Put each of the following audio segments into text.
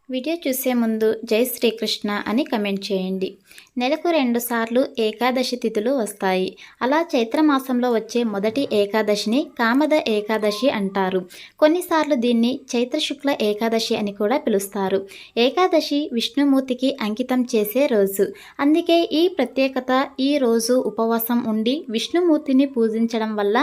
Video చూసే ముందు జై శ్రీకృష్ణ అని కమెంట్ చేయండి. నెలకు 2 సార్లు ఏకాదశి తిథులు వస్తాయి. అలా చైత్రమాసంలో వచ్చే మొదటి ఏకాదశిని కామద ఏకాదశి అంటారు. కొన్నిసార్లు దీన్ని చైత్ర శుక్ల ఏకాదశి అని కూడా పిలుస్తారు. ఏకాదశి విష్ణుమూర్తికి అంకితం చేసే రోజు. అందుకే ఈ ప్రత్యేకత. ఈ రోజు ఉపవాసం ఉండి విష్ణుమూర్తిని పూజించడం వల్ల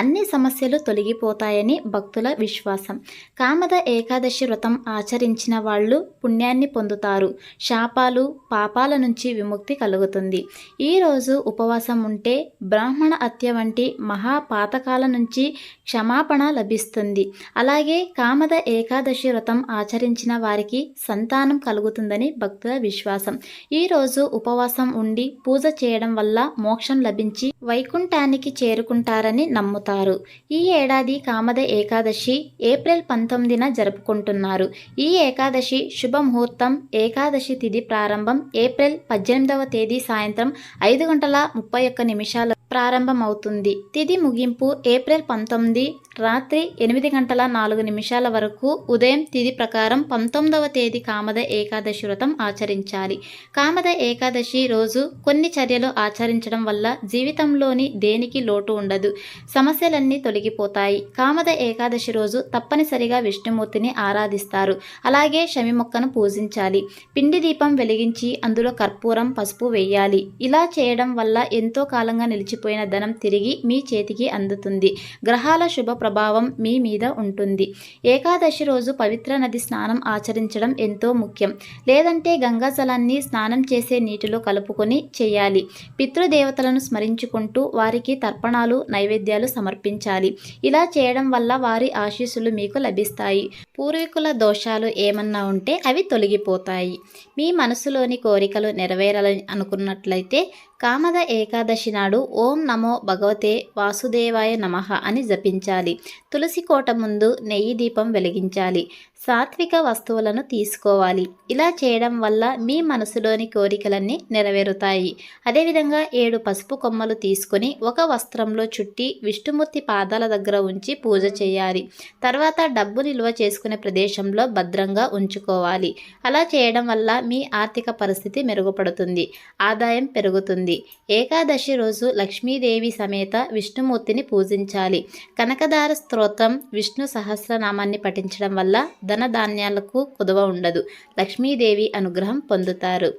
అన్ని సమస్యలు తొలగిపోతాయని భక్తుల విశ్వాసం. కామద ఏకాదశి వ్రతం ఆచరించిన వాళ్ళు పుణ్యాన్ని పొందుతారు. శాపాలు పాపాల నుంచి విముక్తి కలుగుతుంది. ఈరోజు ఉపవాసం ఉంటే బ్రాహ్మణ హత్య వంటి మహాపాతకాల నుంచి క్షమాపణ లభిస్తుంది. అలాగే కామద ఏకాదశి వ్రతం ఆచరించిన వారికి సంతానం కలుగుతుందని భక్తుల విశ్వాసం. ఈరోజు ఉపవాసం ఉండి పూజ చేయడం వల్ల మోక్షం లభించి వైకుంఠానికి చేరుకుంటారని నమ్ముతారు. ఈ ఏడాది కామద ఏకాదశి ఏప్రిల్ 19న జరుపుకుంటున్నారు. ఈ ఏకాదశి శుభముహూర్తం ఏకాదశి తిథి ప్రారంభం ఏప్రిల్ 18వ తేదీ సాయంత్రం 5:31 ప్రారంభమవుతుంది. తిథి ముగింపు ఏప్రిల్ 19 రాత్రి 8:04 వరకు. ఉదయం తిథి ప్రకారం 19వ తేదీ కామద ఏకాదశి వ్రతం ఆచరించాలి. కామద ఏకాదశి రోజు కొన్ని చర్యలు ఆచరించడం వల్ల జీవితంలోని దేనికి లోటు ఉండదు. సమస్యలన్నీ తొలగిపోతాయి. కామద ఏకాదశి రోజు తప్పనిసరిగా విష్ణుమూర్తిని ఆరాధిస్తారు. అలాగే శమి మొక్కను పూజించాలి. పిండి దీపం వెలిగించి అందులో కర్పూరం, పసుపు వేయాలి. ఇలా చేయడం వల్ల ఎంతో కాలంగా నిలిచిపోయిన ధనం తిరిగి మీ చేతికి అందుతుంది. గ్రహాల శుభ ప్రభావం మీ మీద ఉంటుంది. ఏకాదశి రోజు పవిత్ర నది స్నానం ఆచరించడం ఎంతో ముఖ్యం. లేదంటే గంగా జలాన్ని స్నానం చేసే నీటిలో కలుపుకొని చేయాలి. పితృదేవతలను స్మరించుకుంటూ వారికి తర్పణాలు, నైవేద్యాలు సమర్పించాలి. ఇలా చేయడం వల్ల వారి ఆశీస్సులు మీకు లభిస్తాయి. పూర్వీకుల దోషాలు ఏమన్నా ఉంటే అవి తొలగిపోతాయి. మీ మనసులోని కోరికలు నెరవేరాలని అనుకున్నట్లయితే కామద ఏకాదశి నాడు ఓం నమో భగవతే వాసుదేవాయ నమః అని జపించాలి. తులసి కోట ముందు నెయ్యి దీపం వెలిగించాలి. సాత్విక వస్తువులను తీసుకోవాలి. ఇలా చేయడం వల్ల మీ మనసులోని కోరికలన్నీ నెరవేరుతాయి. అదేవిధంగా 7 పసుపు కొమ్మలు తీసుకొని ఒక వస్త్రంలో చుట్టి విష్ణుమూర్తి పాదాల దగ్గర ఉంచి పూజ చేయాలి. తర్వాత డబ్బు నిల్వ చేసుకునే ప్రదేశంలో భద్రంగా ఉంచుకోవాలి. అలా చేయడం వల్ల మీ ఆర్థిక పరిస్థితి మెరుగుపడుతుంది. ఆదాయం పెరుగుతుంది. ఏకాదశి రోజు లక్ష్మీదేవి సమేత విష్ణుమూర్తిని పూజించాలి. కనకదార స్తోత్రం, విష్ణు సహస్రనామాన్ని పఠించడం వల్ల ధనధాన్యాలకు కుదువ ఉండదు. లక్ష్మీదేవి అనుగ్రహం పొందుతారు.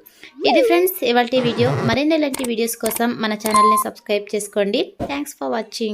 ఇది ఫ్రెండ్స్ ఇవాల్టి వీడియో. మరిన్ని ఇలాంటి వీడియోస్ కోసం మన ఛానల్ని సబ్స్క్రైబ్ చేసుకోండి. Thanks for watching.